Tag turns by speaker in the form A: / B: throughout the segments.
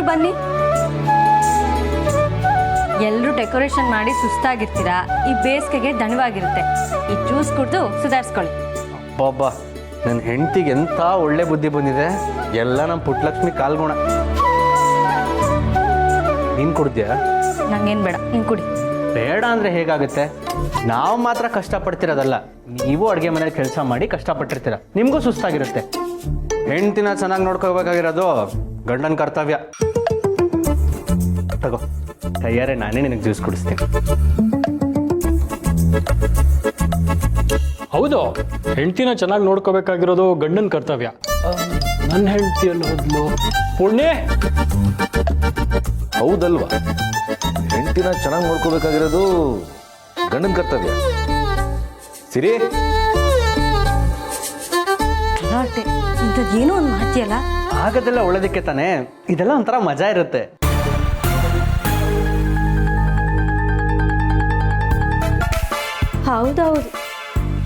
A: ಬನ್ನಿ. ಎಲ್ಲರೂ ಡೆಕೋರೇಷನ್ ಮಾಡಿ ಸುಸ್ತಾಗಿರ್ತೀರಾ, ಈ ಬೇಸಿಗೆಗೆ ದಣವಾಗಿರುತ್ತೆ. ಈ ಜ್ಯೂಸ್ ಕುಡಿದು ಸುಧಾರಿಸ್ಕೊಳ್ಳಿ.
B: ಬಾಬಾ, ನನ್ನ ಹೆಂಡತಿಗೆ ಎಂಥ ಒಳ್ಳೆ ಬುದ್ಧಿ ಬಂದಿದೆ. ಎಲ್ಲ ನಮ್ಮ ಪುಟ್ಟಲಕ್ಷ್ಮಿ ಕಾಲ್ಗುಣ. ನೀನು ಕುಡ್ದ್ಯಾ?
A: ನಂಗೇನು ಬೇಡ, ನೀನು ಕುಡಿ.
B: ಬೇಡ ಅಂದರೆ ಹೇಗಾಗುತ್ತೆ? ನಾವು ಮಾತ್ರ ಕಷ್ಟಪಡ್ತಿರೋದಲ್ಲ, ನೀವು ಅಡುಗೆ ಮನೇಲಿ ಕೆಲಸ ಮಾಡಿ ಕಷ್ಟಪಟ್ಟಿರ್ತೀರ, ನಿಮಗೂ ಸುಸ್ತಾಗಿರುತ್ತೆ. ಹೆಂಡ್ತಿನ ಚೆನ್ನಾಗಿ ನೋಡ್ಕೋಬೇಕಾಗಿರೋದು ಗಂಡನ ಕರ್ತವ್ಯ. ತಗೋ, ಕೈಯಾರೆ ನಾನೇ ನಿನಗೆ ಜ್ಯೂಸ್ ಕುಡಿಸ್ತೀನಿ.
C: ಹೌದು, ಹೆಂಡ್ತಿನ ಚೆನ್ನಾಗಿ ನೋಡ್ಕೋಬೇಕಾಗಿರೋದು ಗಂಡನ ಕರ್ತವ್ಯ. ನನ್ನ ಹೆಂಡ್ತಿ ಅನ್ನೋದ್ಲು ಪುಣ್ಯ.
D: ಹೌದಲ್ವಾ? ಹೆಂಡತಿನ ಚೆನ್ನಾಗಿ ನೋಡ್ಕೋಬೇಕಾಗಿರೋದು ಗಂಡನ ಕರ್ತವ್ಯ. ಸಿರಿ,
A: ಇಂಥದ್ದೇನೋ ಒಂದು ಮಾಡ್ತೀಯಲ್ಲ.
B: ಆಗೋದೆಲ್ಲ ಒಳ್ಳೇದಕ್ಕೆ ತಾನೇ. ಇದೆಲ್ಲ ಒಂಥರ ಮಜಾ ಇರುತ್ತೆ.
A: ಹೌದೌದು,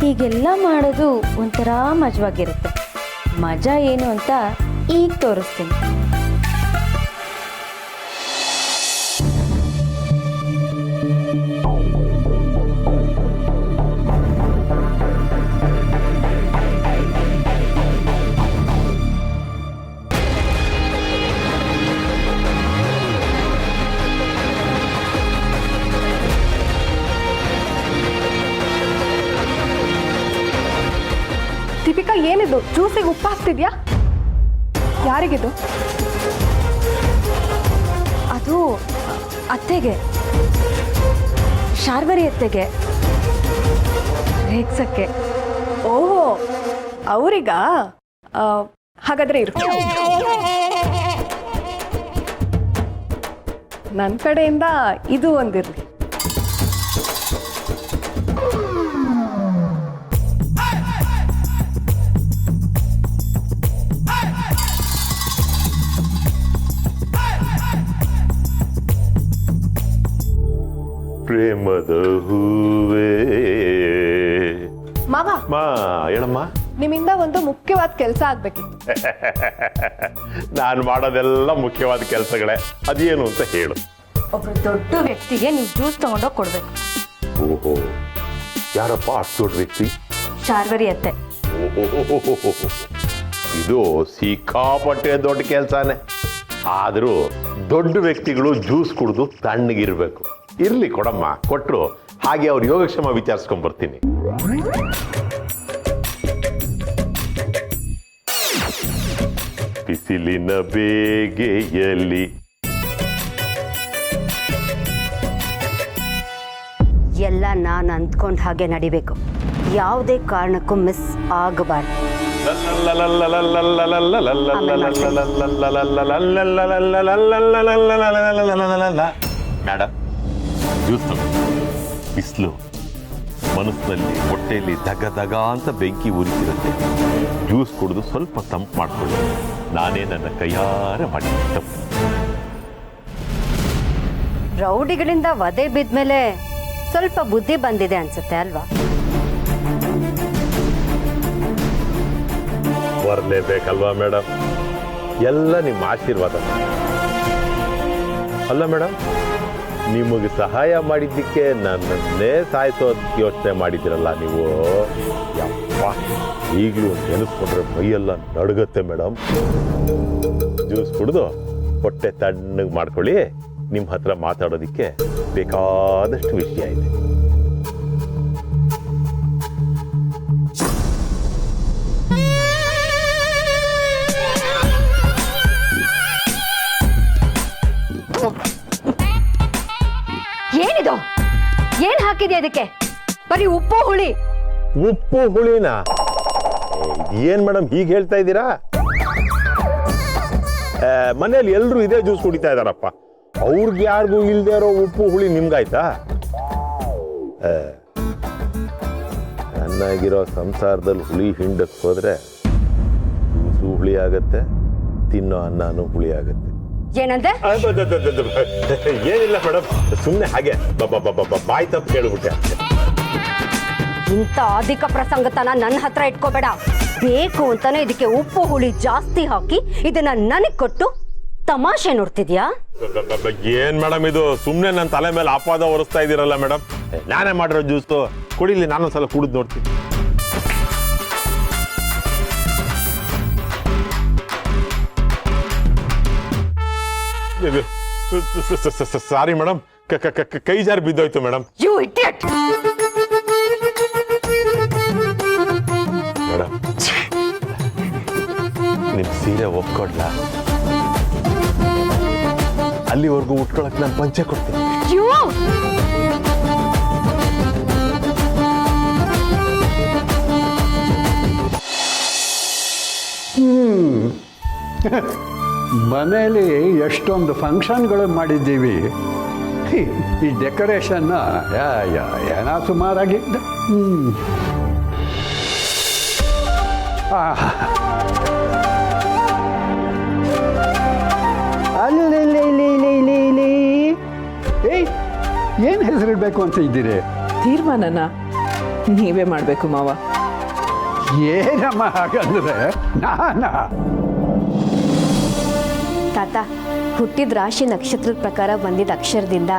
A: ಹೀಗೆಲ್ಲ ಮಾಡೋದು ಒಂಥರ ಮಜವಾಗಿರುತ್ತೆ. ಮಜಾ ಏನು ಅಂತ ಈಗ ತೋರಿಸ್ತೀನಿ.
E: ದೀಪಿಕಾ, ಏನಿದು? ಜ್ಯೂಸಿಗೆ ಉಪ್ಪು ಹಾಕ್ತಿದ್ಯಾ? ಯಾರಿಗಿದು?
A: ಅದು ಅತ್ತೆಗೆ, ಶಾರ್ವರಿ ಅತ್ತೆಗೆ ರೇಗ್ಸಕ್ಕೆ.
E: ಓಹೋ, ಅವರಿಗ? ಹಾಗಾದ್ರೆ ಇರು, ನನ್ನ ಕಡೆಯಿಂದ ಇದು ಒಂದಿರಲಿ.
F: ಪ್ರೇಮದ ಹೂವೇ.
E: ಮಾವ,
F: ಹೇಳಮ್ಮ.
E: ನಿಮ್ಮಿಂದ ಒಂದು ಮುಖ್ಯವಾದ ಕೆಲಸ ಆಗ್ಬೇಕಿತ್ತು.
F: ನಾನು ಮಾಡೋದೆಲ್ಲ ಮುಖ್ಯವಾದ ಕೆಲಸಗಳೇ. ಅದೇನು ಅಂತ ಹೇಳು.
A: ಒಬ್ರು ದೊಡ್ಡ ವ್ಯಕ್ತಿಗೆ ನೀವು ಜ್ಯೂಸ್ ತಗೊಂಡೋಗಿ ಕೊಡ್ಬೇಕು.
F: ಓಹೋ, ಯಾರಪ್ಪ ಅಷ್ಟು ದೊಡ್ಡ ವ್ಯಕ್ತಿ?
A: ಶಾರ್ವರಿ ಅತ್ತೆ.
F: ಓಹೋ, ಇದು ಸಿಕ್ಕಾಪಟ್ಟೆ ದೊಡ್ಡ ಕೆಲಸನೇ. ಆದರೂ ದೊಡ್ಡ ವ್ಯಕ್ತಿಗಳು ಜ್ಯೂಸ್ ಕುಡಿದು ತಣ್ಣಗಿರ್ಬೇಕು. ಇರ್ಲಿ, ಕೊಡಮ್ಮ, ಕೊಟ್ರು. ಹಾಗೆ ಅವ್ರ ಯೋಗಕ್ಷೇಮ ವಿಚಾರಿಸ್ಕೊಂಡ್ ಬರ್ತೀನಿ. ಬಿಸಿಲಿನ ಬೇಗೆಯಲ್ಲಿ
G: ಎಲ್ಲ ನಾನು ಅಂದ್ಕೊಂಡ ಹಾಗೆ ನಡಿಬೇಕು. ಯಾವುದೇ ಕಾರಣಕ್ಕೂ ಮಿಸ್ ಆಗಬಾರ್ದು.
F: ಮೇಡಮ್, ಜ್ಯೂಸ್ ಬಿಸಿಲು ಮನಸ್ಸಿನಲ್ಲಿ ಹೊಟ್ಟೆಯಲ್ಲಿ ದಗ ದಗ ಅಂತ ಬೆಂಕಿ ಉರಿತಿರುತ್ತೆ. ಜ್ಯೂಸ್ ಕುಡಿದು ಸ್ವಲ್ಪ ತಂಪು ಮಾಡಿಕೊಳ್ಳಿ. ನಾನೇ ನನ್ನ ಕೈಯಾರೆ ಮಾಡಿ ತಪ್ಪು.
G: ರೌಡಿಗಳಿಂದ ವಧೆ ಬಿದ್ಮೇಲೆ ಸ್ವಲ್ಪ ಬುದ್ಧಿ ಬಂದಿದೆ ಅನ್ಸುತ್ತೆ ಅಲ್ವಾ?
F: ಬರಲೇಬೇಕಲ್ವಾ ಮೇಡಮ್? ಎಲ್ಲ ನಿಮ್ಮ ಆಶೀರ್ವಾದ. ಅಲ್ಲ ಮೇಡಮ್, ನಿಮಗೆ ಸಹಾಯ ಮಾಡಿದ್ದಕ್ಕೆ ನನ್ನನ್ನೇ ಸಾಯಿಸೋದು ಯೋಚನೆ ಮಾಡಿದ್ದೀರಲ್ಲ ನೀವು. ಯಪ್ಪ, ಈಗಲೂ ನೆನೆಸ್ಕೊಂಡ್ರೆ ಮೈಯೆಲ್ಲ ನಡುಗತ್ತೆ ಮೇಡಮ್. ಜ್ಯೂಸ್ ಕುಡಿದು ಹೊಟ್ಟೆ ತಣ್ಣಗೆ ಮಾಡ್ಕೊಳ್ಳಿ. ನಿಮ್ಮ ಹತ್ರ ಮಾತಾಡೋದಕ್ಕೆ ಬೇಕಾದಷ್ಟು ವಿಷಯ ಇದೆ.
G: ಏನಿದು? ಏನ್ ಹಾಕಿದೆ ಅದಕ್ಕೆ? ಬರೀ ಉಪ್ಪು ಹುಳಿ.
F: ಉಪ್ಪು ಹುಳಿನ? ಏನ್ ಮೇಡಮ್ ಹೀಗೆ ಹೇಳ್ತಾ ಇದ್ದೀರಾ? ಮನೇಲಿ ಎಲ್ರು ಇದೇ ಜ್ಯೂಸ್ ಕುಡಿತಾ ಇದಾರಪ್ಪ. ಅವ್ರಿಗೆ ಯಾರಿಗೂ ಇಲ್ದೇ ಇರೋ ಉಪ್ಪು ಹುಳಿ ನಿಮ್ಗಾಯ್ತಾ? ಚೆನ್ನಾಗಿರೋ ಸಂಸಾರದಲ್ಲಿ ಹುಳಿ ಹಿಂಡಕ್ ಹೋದ್ರೆ ಜ್ಯೂಸು ಹುಳಿ ಆಗತ್ತೆ, ತಿನ್ನೋ ಅನ್ನನೂ ಹುಳಿ ಆಗತ್ತೆ.
G: ಏನಂತೆ?
F: ಏನಿಲ್ಲ ಮೇಡಮ್, ಸುಮ್ಮನೆ ಹಾಗೆ ಬಾಯ್ ತಪ್ಪು ಕೇಳ್ಬಿಟ್ಟೆ.
G: ಇಂಥ ಅಧಿಕ ಪ್ರಸಂಗತನ ನನ್ನ ಹತ್ರ ಇಟ್ಕೋಬೇಡ. ಬೇಕು ಅಂತಾನೆ ಇದಕ್ಕೆ ಉಪ್ಪು ಹುಳಿ ಜಾಸ್ತಿ ಹಾಕಿ ಇದನ್ನ ನನಗ್ ಕೊಟ್ಟು ತಮಾಷೆ ನೋಡ್ತಿದ್ಯಾ?
F: ಏನ್ ಮೇಡಮ್ ಇದು? ಸುಮ್ಮನೆ ನನ್ನ ತಲೆ ಮೇಲೆ ಅಪವಾದ ಹೊರಿಸ್ತಾ ಇದ್ದೀರಲ್ಲ ಮೇಡಮ್. ನಾನೇ ಮಾಡಿರೋ ಜ್ಯೂಸು ಕುಡಿಲಿ, ನಾನೊಂದ್ಸಲ ಕುಡಿದು ನೋಡ್ತೀನಿ. ಸಾರಿ ಮೇಡಮ್, ಕೈ ಜಾರಿ ಬಿದ್ದೋಯ್ತು ಮೇಡಮ್.
G: You idiot!
F: ಮೇಡಮ್, ನಿಮ್ ಸೀರೆ ಒಪ್ಕೊಡ್ಲಾ? ಅಲ್ಲಿವರೆಗೂ ಉಟ್ಕೊಳಕ್ ನಾನು ಪಂಚೆ ಕೊಡ್ತೀನಿ.
G: ಯು
H: ಮನೇಲಿ ಎಷ್ಟೊಂದು ಫಂಕ್ಷನ್ಗಳು ಮಾಡಿದ್ದೀವಿ. ಈ ಡೆಕೋರೇಷನ್ನ ಏನೋ ಸುಮಾರಾಗಿದ್ದ. ಅಲ್ಲಿ ಏಯ್, ಏನು ಹೆಸರಿಡ್ಬೇಕು ಅಂತ ಇದ್ದೀರಿ?
I: ತೀರ್ಮಾನನ ನೀವೇ ಮಾಡಬೇಕು ಮಾವ.
H: ಏನಮ್ಮ ಹಾಗಂದ್ರೆ ನಾನಾ?
A: ತಾತ, ಹುಟ್ಟಿದ ರಾಶಿ ನಕ್ಷತ್ರದ ಪ್ರಕಾರ ಬಂದಿದ್ದ ಅಕ್ಷರದಿಂದ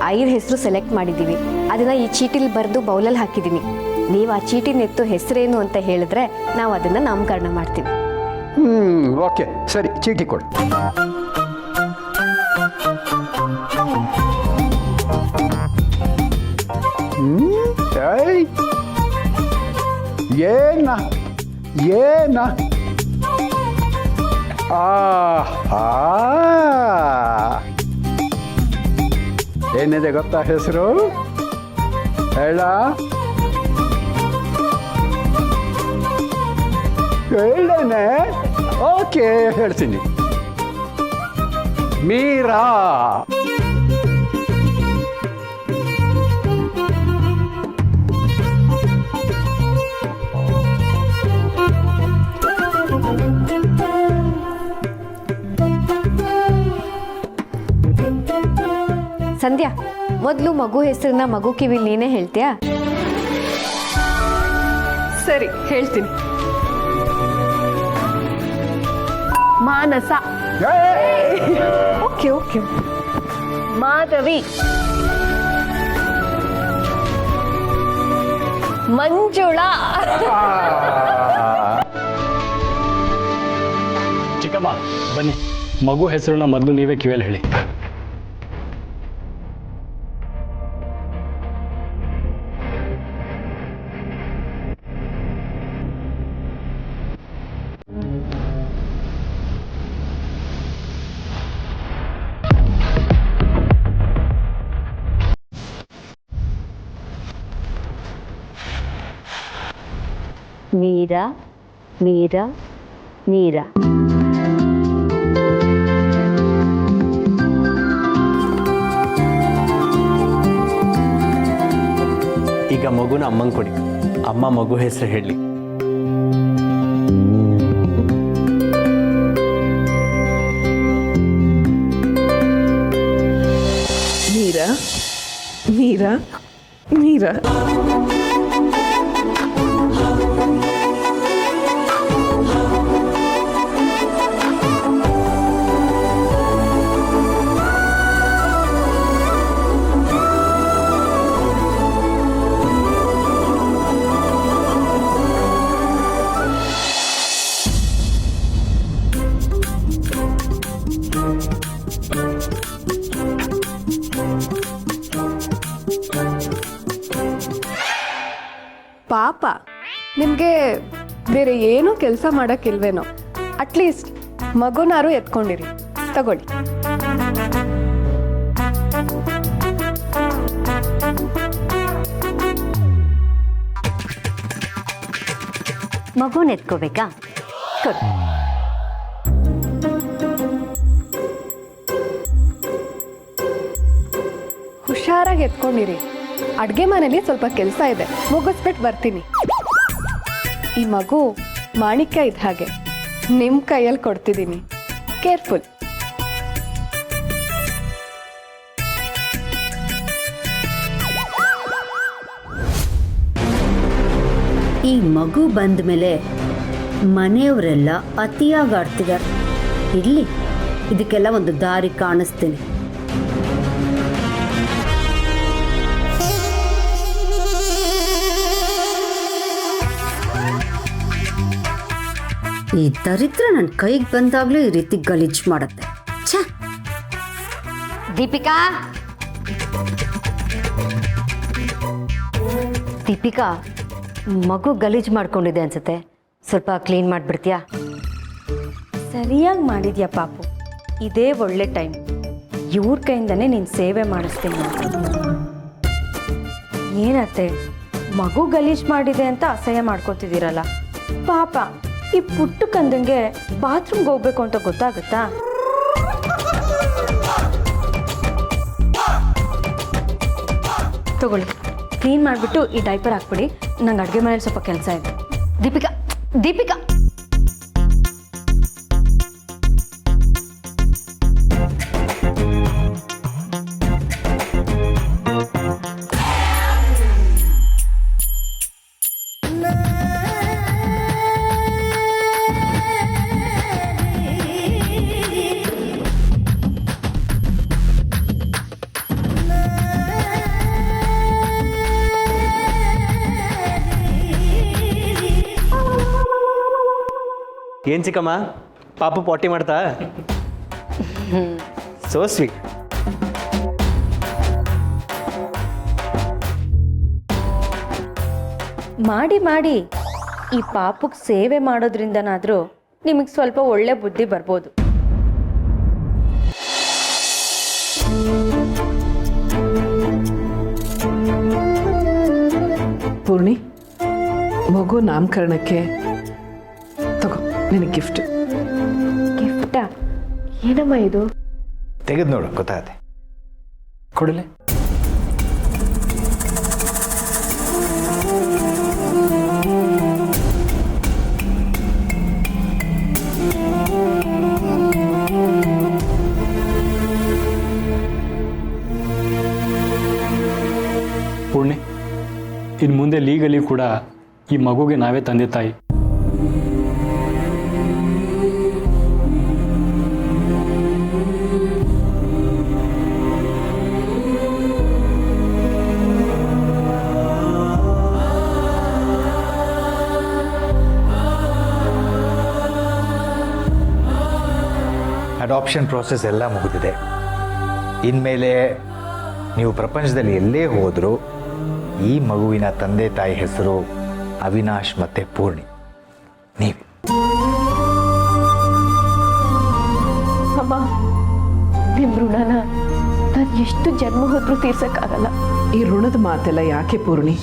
A: 5 ಹೆಸರು ಸೆಲೆಕ್ಟ್ ಮಾಡಿದ್ದೀವಿ. ಅದನ್ನ ಈ ಚೀಟಿಲಿ ಬರೆದು ಬೌಲಲ್ಲಿ ಹಾಕಿದ್ದೀನಿ. ನೀವು ಆ ಚೀಟಿನೆತ್ತು ಹೆಸರೇನು ಅಂತ ಹೇಳಿದ್ರೆ ನಾವು ಅದನ್ನ ನಾಮಕರಣ ಮಾಡ್ತೀವಿ.
H: ಓಕೆ, ಸರಿ, ಚೀಟಿ ಕೊಡು. ಏನ ಏನ ಏನಿದೆ ಗೊತ್ತಾ ಹೆಸರು? ಹೇಳ ಹೇಳೇನೆ. ಓಕೆ, ಹೇಳ್ತೀನಿ. ಮೀರಾ.
A: ಸಂಧ್ಯಾ, ಮೊದಲು ಮಗು ಹೆಸರನ್ನ ಮಗು ಕಿವಿಲಿ ನೀನೇ ಹೇಳ್ತೀಯಾ?
E: ಸರಿ, ಹೇಳ್ತೀನಿ. ಮಾನಸ. Okay okay. ಮಾಧವಿ. ಮಂಜುಳಾ.
C: ಚಿಕ್ಕಮ್ಮ ಬನ್ನಿ, ಮಗು ಹೆಸರನ್ನ ಮೊದಲು ನೀವೇ ಕಿವಿಯಲ್ಲಿ ಹೇಳಿ.
G: ಮೀರಾ, ಮೀರಾ, ಮೀರಾ.
B: ಈಗ ಮಗುನ ಅಮ್ಮಂಗೆ ಕೊಡಿ. ಅಮ್ಮ ಮಗು ಹೆಸರು ಹೇಳಿ.
I: ಮೀರಾ, ಮೀರಾ, ಮೀರಾ.
E: ಪಾಪ, ನಿಮಗೆ ಬೇರೆ ಏನೂ ಕೆಲಸ ಮಾಡೋಕ್ಕಿಲ್ವೇನೋ? ಅಟ್ಲೀಸ್ಟ್ ಮಗುನಾರು ಎತ್ಕೊಂಡಿರಿ. ತಗೊಳ್ಳಿ.
G: ಮಗುನ ಎತ್ಕೋಬೇಕಾ? ಕೊಡು.
E: ಹುಷಾರಾಗಿ ಎತ್ಕೊಂಡಿರಿ. ಅಡುಗೆ ಮನೇಲಿ ಸ್ವಲ್ಪ ಕೆಲಸ ಇದೆ, ಮುಗಿಸ್ಬಿಟ್ಟು ಬರ್ತೀನಿ. ಈ ಮಗು ಮಾಣಿಕ್ಯ ಇದ್ದ ಹಾಗೆ, ನಿಮ್ಮ ಕೈಯಲ್ಲಿ ಕೊಡ್ತಿದ್ದೀನಿ. ಕೇರ್ಫುಲ್.
G: ಈ ಮಗು ಬಂದ ಮೇಲೆ ಮನೆಯವರೆಲ್ಲ ಅತಿಯಾಗಿ ಆಡ್ತಿದ್ದಾರೆ. ಇರಲಿ, ಇದಕ್ಕೆಲ್ಲ ಒಂದು ದಾರಿ ಕಾಣಿಸ್ತೀನಿ. ಈ ದರಿದ್ರ ನನ್ನ ಕೈಗೆ ಬಂದಾಗ್ಲೂ ಈ ರೀತಿ ಗಲೀಜ್ ಮಾಡುತ್ತೆ. ಛೆ! ದೀಪಿಕಾ, ದೀಪಿಕಾ, ಮಗು ಗಲೀಜ್ ಮಾಡ್ಕೊಂಡಿದೆ ಅನ್ಸುತ್ತೆ, ಸ್ವಲ್ಪ ಕ್ಲೀನ್ ಮಾಡಿಬಿಡ್ತೀಯಾ?
J: ಸರಿಯಾಗಿ ಮಾಡಿದ್ಯಾ ಪಾಪು, ಇದೇ ಒಳ್ಳೆ ಟೈಮ್. ಇವ್ರ ಕೈಯಿಂದನೇ ನೀನು ಸೇವೆ ಮಾಡಿಸ್ತೀನಿ. ಏನತ್ತೆ, ಮಗು ಗಲೀಜ್ ಮಾಡಿದೆ ಅಂತ ಅಸಹ್ಯ ಮಾಡ್ಕೊತಿದ್ದೀರಲ್ಲ. ಪಾಪ ಈ ಪುಟ್ಟು ಕಂದಂಗೆ ಬಾತ್ರೂಮ್ಗೆ ಹೋಗ್ಬೇಕು ಅಂತ ಗೊತ್ತಾಗುತ್ತಾ? ತಗೊಳ್ಳಿ, ಕ್ಲೀನ್ ಮಾಡಿಬಿಟ್ಟು ಈ ಡೈಪರ್ ಹಾಕ್ಬಿಡಿ. ನಂಗೆ ಅಡುಗೆ ಮನೇಲಿ ಸ್ವಲ್ಪ ಕೆಲಸ ಇದೆ.
G: ದೀಪಿಕಾ, ದೀಪಿಕಾ,
B: ಏನ್ ಚಿಕ್ಕಮ್ಮ, ಪಾಪು ಪಾಟಿ ಮಾಡ್ತಾ? So sweet.
J: ಮಾಡಿ ಮಾಡಿ ಈ ಪಾಪಕ್ಕೆ ಸೇವೆ ಮಾಡೋದ್ರಿಂದನಾದರೂ ನಿಮಗೆ ಸ್ವಲ್ಪ ಒಳ್ಳೆ ಬುದ್ಧಿ ಬರ್ಬೋದು.
I: ಪೂರ್ಣಿ, ಮಗು ನಾಮಕರಣಕ್ಕೆ ತಗೋ ನಿನಗೆ ಗಿಫ್ಟ್.
E: ಗಿಫ್ಟಾ? ಏನಮ್ಮ ಇದು?
H: ತೆಗೆದು ನೋಡು, ಗೊತ್ತಾಗತ್ತೆ.
C: ಕೊಡಲೆ. ಪೂರ್ಣಿ, ಇನ್ನು ಮುಂದೆ ಲೀಗಲಿ ಕೂಡ ಈ ಮಗುಗೆ ನಾವೇ ತಂದೆ ತಾಯಿ.
H: ಅಡಾಪ್ಷನ್ ಪ್ರೋಸೆಸ್ ಎಲ್ಲ ಮುಗಿದಿದೆ. ಇನ್ಮೇಲೆ ನೀವು ಪ್ರಪಂಚದಲ್ಲಿ ಎಲ್ಲೇ ಹೋದರೂ ಈ ಮಗುವಿನ ತಂದೆ ತಾಯಿ ಹೆಸರು ಅವಿನಾಶ್ ಮತ್ತು ಪೂರ್ಣಿ. ನೀವು
E: ಅಮ್ಮ, ನಿಮ್ಮ ಋಣನ ನಾನು ಎಷ್ಟು ಜನ್ಮ ಹೋದ್ರೂ ತೀರ್ಸಕ್ಕಾಗಲ್ಲ.
I: ಈ ಋಣದ ಮಾತೆಲ್ಲ ಯಾಕೆ ಪೂರ್ಣಿ?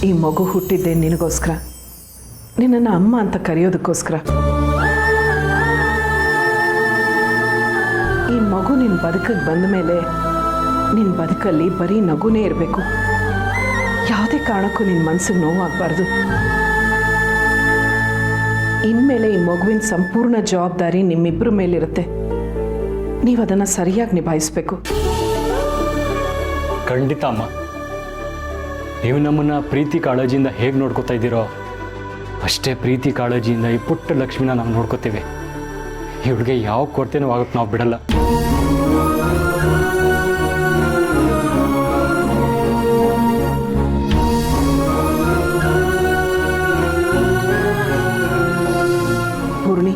I: ಈ ಮಗು ಹುಟ್ಟಿದ್ದೆ ನಿನಗೋಸ್ಕರ, ನಿನ್ನನ್ನು ಅಮ್ಮ ಅಂತ ಕರೆಯೋದಕ್ಕೋಸ್ಕರ. ಈ ಮಗು ನಿನ್ನ ಬದುಕಿಗೆ ಬಂದ ಮೇಲೆ ನಿನ್ನ ಬದುಕಲ್ಲಿ ಬರೀ ನಗುನೇ ಇರಬೇಕು. ಯಾವುದೇ ಕಾರಣಕ್ಕೂ ನಿನ್ನ ಮನಸ್ಸಿಗೆ ನೋವಾಗಬಾರ್ದು. ಇನ್ಮೇಲೆ ಈ ಮಗುವಿನ ಸಂಪೂರ್ಣ ಜವಾಬ್ದಾರಿ ನಿಮ್ಮಿಬ್ಬರ ಮೇಲಿರುತ್ತೆ. ನೀವು ಅದನ್ನು ಸರಿಯಾಗಿ ನಿಭಾಯಿಸಬೇಕು.
C: ಖಂಡಿತ ಅಮ್ಮ, ನೀವು ನಮ್ಮನ್ನು ಪ್ರೀತಿ ಕಾಳಜಿಯಿಂದ ಹೇಗೆ ನೋಡ್ಕೋತಾ ಇದ್ದೀರೋ ಅಷ್ಟೇ ಪ್ರೀತಿ ಕಾಳಜಿಯಿಂದ ಈ ಪುಟ್ಟ ಲಕ್ಷ್ಮಿನ ನಾವು ನೋಡ್ಕೋತೇವೆ. ಇವಳಿಗೆ ಯಾವ ಕೊರತೆನೂ ಆಗೋಕ್ಕೆ ನಾವು ಬಿಡಲ್ಲ.
I: ಪೂರ್ಣಿ,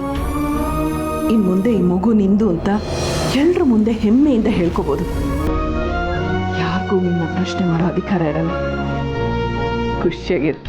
I: ಇನ್ನು ಮುಂದೆ ಈ ಮಗು ನಿಂದು ಅಂತ ಎಲ್ಲರ ಮುಂದೆ ಹೆಮ್ಮೆಯಿಂದ ಹೇಳ್ಕೋಬೋದು. ಯಾರಿಗೂ ನಿನ್ನ ಪ್ರಶ್ನೆ ಮಾಡೋ ಅಧಿಕಾರ ಇರಲ್ಲ. ಖುಷಿಯಾಗಿರು.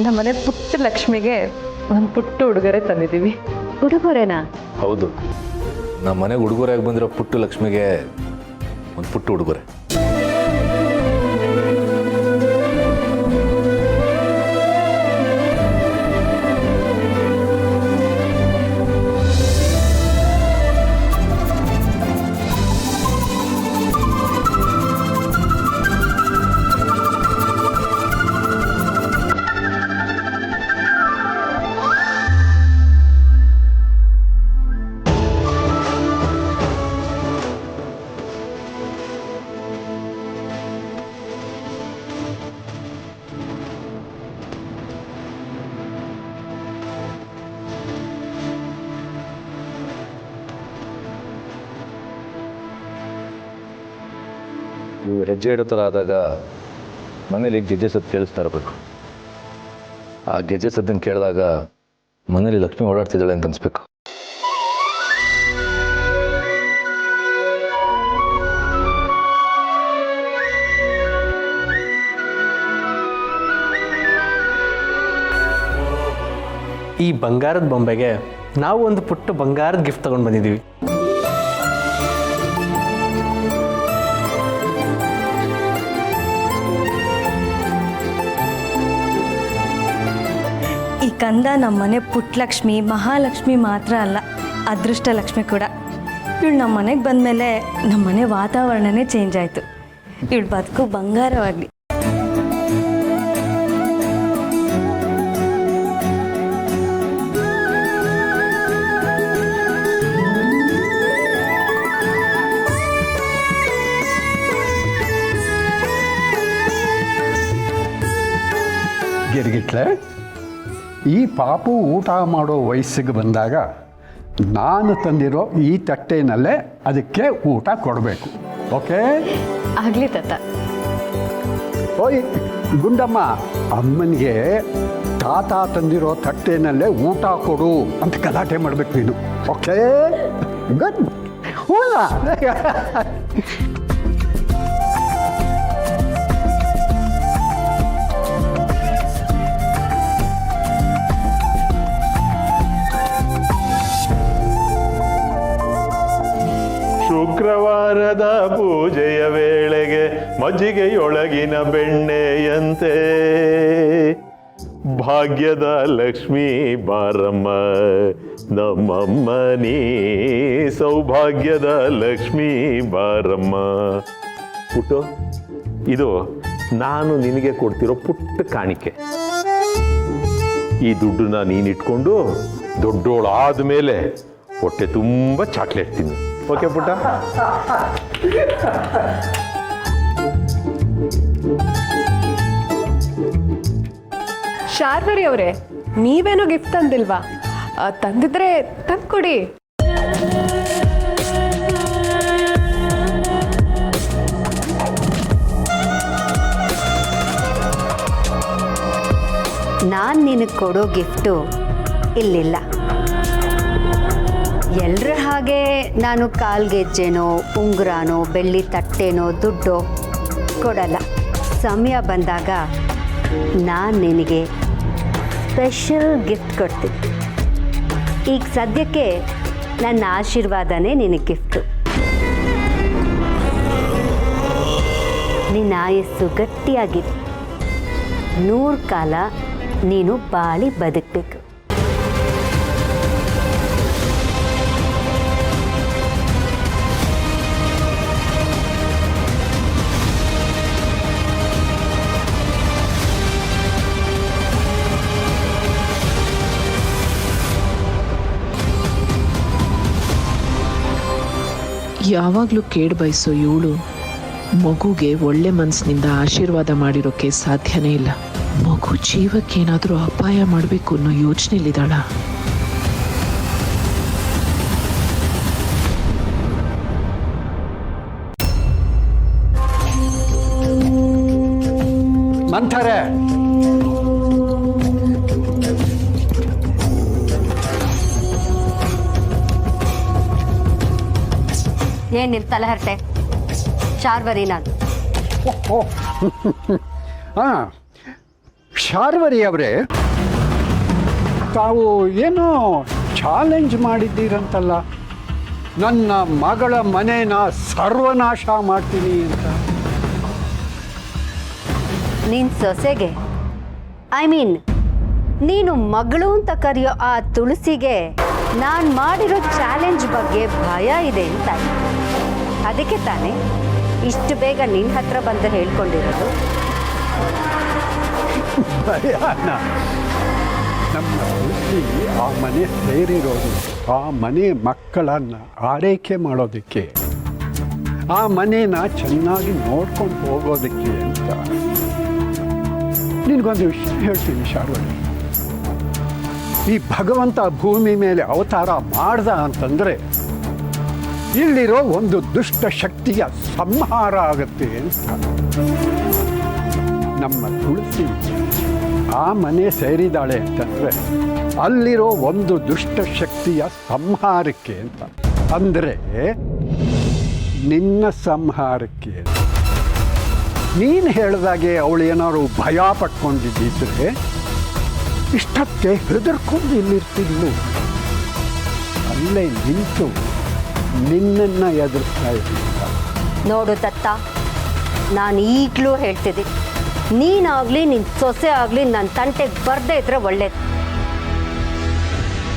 E: ನಮ್ಮನೆ ಪುಟ್ಟ ಲಕ್ಷ್ಮಿಗೆ ಒಂದು ಪುಟ್ಟ ಉಡುಗೊರೆ ತಂದಿದ್ದೀವಿ.
A: ಉಡುಗೊರೆನಾ?
D: ಹೌದು, ನಮ್ಮ ಮನೆಗೆ ಉಡುಗೊರೆಯಾಗಿ ಬಂದಿರೋ ಪುಟ್ಟು ಲಕ್ಷ್ಮಿಗೆ ಒಂದು ಪುಟ್ಟ ಉಡುಗೊರೆ. ನೀವು ಹೆಜ್ಜೆ ಇಡೋ ಥರ ಆದಾಗ ಮನೇಲಿ ಗೆಜ್ಜೆ ಸದ್ದು ಕೇಳಿಸ್ತಾ ಇರಬೇಕು. ಆ ಗೆಜ್ಜೆ ಸದ್ದನ್ನು ಕೇಳಿದಾಗ ಮನೇಲಿ ಲಕ್ಷ್ಮಿ ಓಡಾಡ್ತಿದ್ದಾಳೆ ಅಂತ ಅನ್ಸ್ಬೇಕು.
B: ಈ ಬಂಗಾರದ ಬೊಂಬೆಗೆ ನಾವು ಒಂದು ಪುಟ್ಟ ಬಂಗಾರದ ಗಿಫ್ಟ್ ತಗೊಂಡು ಬಂದಿದ್ದೀವಿ.
J: ಈ ಕಂದ ನಮ್ಮನೆ ಪುಟ್ಟಲಕ್ಷ್ಮಿ ಮಹಾಲಕ್ಷ್ಮಿ ಮಾತ್ರ ಅಲ್ಲ, ಅದೃಷ್ಟ ಲಕ್ಷ್ಮಿ ಕೂಡ. ಇವಳು ನಮ್ಮ ಮನೆಗೆ ಬಂದಮೇಲೆ ನಮ್ಮನೆ ವಾತಾವರಣನೇ ಚೇಂಜ್ ಆಯಿತು. ಇವಳು ಬದುಕು ಬಂಗಾರವಾಗಲಿ.
K: ಗಿರ್ಗಿಟ್ಲೆ, ಈ ಪಾಪು ಊಟ ಮಾಡೋ ವಯಸ್ಸಿಗೆ ಬಂದಾಗ ನಾನು ತಂದಿರೋ ಈ ತಟ್ಟೆನಲ್ಲೇ ಅದಕ್ಕೆ ಊಟ ಕೊಡಬೇಕು. ಓಕೆ?
A: ಆಗಲಿ ತಾತ.
K: ಓಯ್ ಗುಂಡಮ್ಮ, ಅಮ್ಮನಿಗೆ ತಾತ ತಂದಿರೋ ತಟ್ಟೆನಲ್ಲೇ ಊಟ ಕೊಡು ಅಂತ ಗಲಾಟೆ ಮಾಡಬೇಕು ನೀನು. ಓಕೆ? ಗುಡ್. ಹೂನ
F: ಶುಕ್ರವಾರದ ಪೂಜೆಯ ವೇಳೆಗೆ ಮಜ್ಜಿಗೆಯೊಳಗಿನ ಬೆಣ್ಣೆಯಂತೆ ಭಾಗ್ಯದ ಲಕ್ಷ್ಮೀ ಬಾರಮ್ಮ ನಮ್ಮಮ್ಮ ನೀ ಸೌಭಾಗ್ಯದ ಲಕ್ಷ್ಮೀ ಬಾರಮ್ಮ. ಪುಟ್ಟು, ಇದು ನಾನು ನಿನಗೆ ಕೊಡ್ತಿರೋ ಪುಟ್ಟ ಕಾಣಿಕೆ. ಈ ದುಡ್ಡನ್ನ ನೀನಿಟ್ಕೊಂಡು ದೊಡ್ಡೋಳಾದ ಮೇಲೆ ಹೊಟ್ಟೆ ತುಂಬ ಚಾಕ್ಲೇಟ್ ತಿನ್ನು. ಓಕೆ ಪುಟ್ಟ?
E: ಶಾರ್ವರಿ ಅವರೇ, ನೀವೇನೋ ಗಿಫ್ಟ್ ತಂದಿಲ್ವಾ? ತಂದಿದ್ರೆ ತಂದ್ಕೊಡಿ.
G: ನಾನು ನಿನಗೆ ಕೊಡೋ ಗಿಫ್ಟು ಇಲ್ಲಿಲ್ಲ. ಎಲ್ಲರ ಹಾಗೆ ನಾನು ಕಾಲ್ಗೆಜ್ಜೆನೋ ಉಂಗುರನೋ ಬೆಳ್ಳಿ ತಟ್ಟೆನೋ ದುಡ್ಡೋ ಕೊಡಲ್ಲ. ಸಮಯ ಬಂದಾಗ ನಾನು ನಿನಗೆ ಸ್ಪೆಷಲ್ ಗಿಫ್ಟ್ ಕೊಡ್ತೀನಿ. ಈಗ ಸದ್ಯಕ್ಕೆ ನನ್ನ ಆಶೀರ್ವಾದನೇ ನಿನಗೆ ಗಿಫ್ಟು. ನಿನ್ನ ಆಯಸ್ಸು ಗಟ್ಟಿಯಾಗಿದೆ. 100 ಕಾಲ ನೀನು ಬಾಳಿ ಬದುಕಬೇಕು.
I: ಯಾವಾಗಲೂ ಕೇಳಿ ಬಯಸೋ ಇವಳು ಮಗುಗೆ ಒಳ್ಳೆ ಮನಸ್ಸಿನಿಂದ ಆಶೀರ್ವಾದ ಮಾಡಿರೋಕ್ಕೆ ಸಾಧ್ಯನೇ ಇಲ್ಲ. ಮಗು ಜೀವಕ್ಕೇನಾದರೂ ಅಪಾಯ ಮಾಡಬೇಕು ಅನ್ನೋ ಯೋಚನೆಯಲ್ಲಿದ್ದಾಳ.
K: ಮಂಥರೆ,
G: ಏನು ನಿನ್ನ ತಲೆಹರಟೆ? ಶಾರ್ವರಿ ನಾನು.
K: ಹಾಂ, ಶಾರ್ವರಿ ಅವರೇ, ತಾವು ಏನೋ ಚಾಲೆಂಜ್ ಮಾಡಿದ್ದೀರಂತಲ್ಲ, ನನ್ನ ಮಗಳ ಮನೇನ ಸರ್ವನಾಶ ಮಾಡ್ತೀನಿ ಅಂತ.
G: ನಿನ್ನ ಸೊಸೆಗೆ, ಐ ಮೀನ್ ನೀನು ಮಗಳು ಅಂತ ಕರೆಯೋ ಆ ತುಳಸಿಗೆ ನಾನು ಮಾಡಿರೋ ಚಾಲೆಂಜ್ ಬಗ್ಗೆ ಭಯ ಇದೆ ಅಂತ. ಅದಕ್ಕೆ ತಾನೇ ಇಷ್ಟು ಬೇಗ ನಿನ್ನ ಹತ್ರ ಬಂದು ಹೇಳ್ಕೊಂಡಿರೋದು.
K: ಭಯಾನ? ನಮ್ಮ ತುಳಸಿ ಆ ಮನೆ ಸೇರಿರೋದು ಆ ಮನೆ ಮಕ್ಕಳನ್ನು ಆರೈಕೆ ಮಾಡೋದಕ್ಕೆ, ಆ ಮನೇನ ಚೆನ್ನಾಗಿ ನೋಡ್ಕೊಂಡು ಹೋಗೋದಕ್ಕೆ ಅಂತ. ನಿನಗೊಂದು ವಿಷಯ ಹೇಳ್ತೀನಿ ಶಾರ್ವರಿ, ಈ ಭಗವಂತ ಭೂಮಿ ಮೇಲೆ ಅವತಾರ ಮಾಡ್ದ ಅಂತಂದರೆ ಇಲ್ಲಿರೋ ಒಂದು ದುಷ್ಟ ಶಕ್ತಿಯ ಸಂಹಾರ ಆಗುತ್ತೆ ಅಂತ. ನಮ್ಮ ತುಳಸಿ ಆ ಮನೆ ಸೇರಿದಾಳೆ ಅಂತಂದರೆ ಅಲ್ಲಿರೋ ಒಂದು ದುಷ್ಟ ಶಕ್ತಿಯ ಸಂಹಾರಕ್ಕೆ ಅಂತ. ಅಂದರೆ ನಿನ್ನ ಸಂಹಾರಕ್ಕೆ. ನೀನು ಹೇಳಿದಾಗೆ ಅವಳು ಏನಾದ್ರು ಭಯ ಪಟ್ಕೊಂಡಿದ್ದಿದ್ರೆ ಇಷ್ಟಕ್ಕೆ ಹೆದರ್ಕೊಂಡು ಇಲ್ಲಿರ್ತಿದ್ಲು. ಅಲ್ಲೇ ನಿಂತು ನಿನ್ನನ್ನು ಎದುರಿಸ್ತಾ ಇದ್ದ.
G: ನೋಡು ದತ್ತ, ನಾನು ಈಗಲೂ ಹೇಳ್ತಿದ್ದೀನಿ, ನೀನಾಗಲಿ ನಿನ್ನ ಸೊಸೆ ಆಗಲಿ ನನ್ನ ತಂಟೆಗೆ ಬರದೇ ಇದ್ರೆ ಒಳ್ಳೇದು.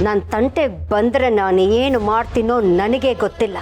G: ನನ್ನ ತಂಟೆಗೆ ಬಂದರೆ ನಾನು ಏನು ಮಾಡ್ತೀನೋ ನನಗೆ ಗೊತ್ತಿಲ್ಲ.